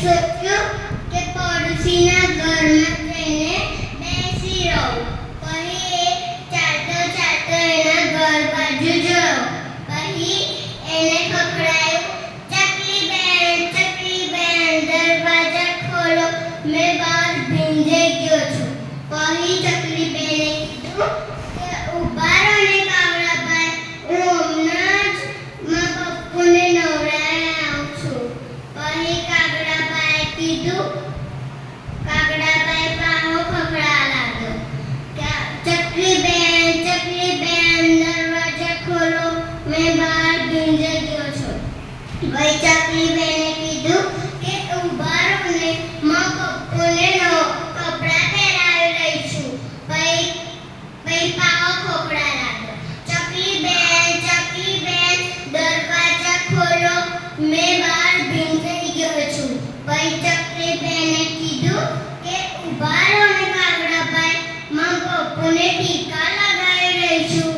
સોચ્યું કે પડોશીના ઘરમાં જઈને બેસી રહું. પછી એ ચાલતો ચાલતો એના ઘર બાજુ ગયો. પછી એને ખખડાયું, ચકલી બેન દરવાજા ખોલો, મેં બહાર ભીંજાઈ ગયો છું. પછી ચકલી બેને કીધું કે ઊભા રહો ને કાગડાભાઈ, હું હમણાં જ મારા પપ્પુને નવડાવી આવું છું. પછી કાગડાભાઈએ કીધું, કાગડાભાઈ પાછો ખખડાવા લાગ્યો, ચકલી બેન દરવાજા ખોલો, મેં બહાર ભીંજાઈ ગયો છું. પછી ચકલી બેને કીધું કે ઊભા રહો ને મારા પપ્પુને કપડાં પહેરાવી રહી છું. પછી પાછો ખખડાવા લાગ્યો, ચકલી બેન દરવાજા ખોલો, મેં બહાર ભીંજાઈ ગયો છું. પછી ચકલી બેને કીધું કે ઊભા રહો ને કાગડાભાઈ, મારા પપ્પુને ટીકા લગાવી રહી છું.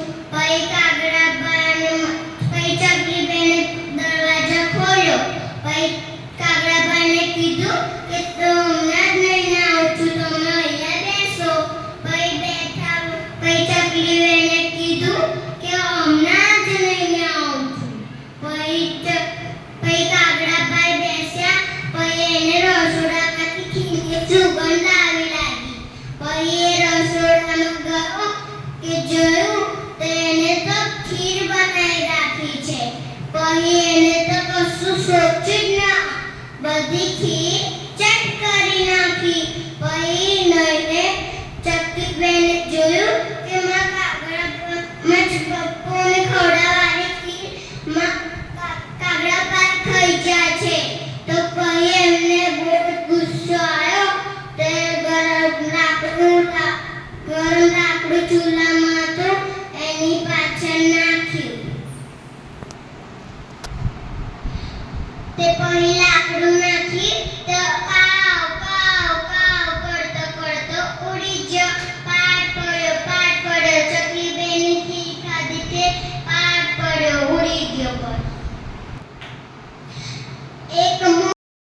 પછી ચકલી બેને દરવાજા ખોલ્યો. પછી કાગડાભાઈને કીધું કે તો હમણાં જ લઈને આવું છું, તમે અહીંયા બેસો. પછી બેઠા. પછી ચકલી બેને કીધું કે હમણાં જ લઈને આવું છું. પછી કાગડાભાઈ બેસ્યા. પછી એને રસોડામાંથી ખીરની સુગંધ આવી લાગી. પછી એ રસોડામાં ગયો કે જોયું તો એને તો ખીર બનાવી રાખી છે. પછી એને તો કશું સોચ્યું જ ના, બધી ખીર ચટ કરી નાખી. પછી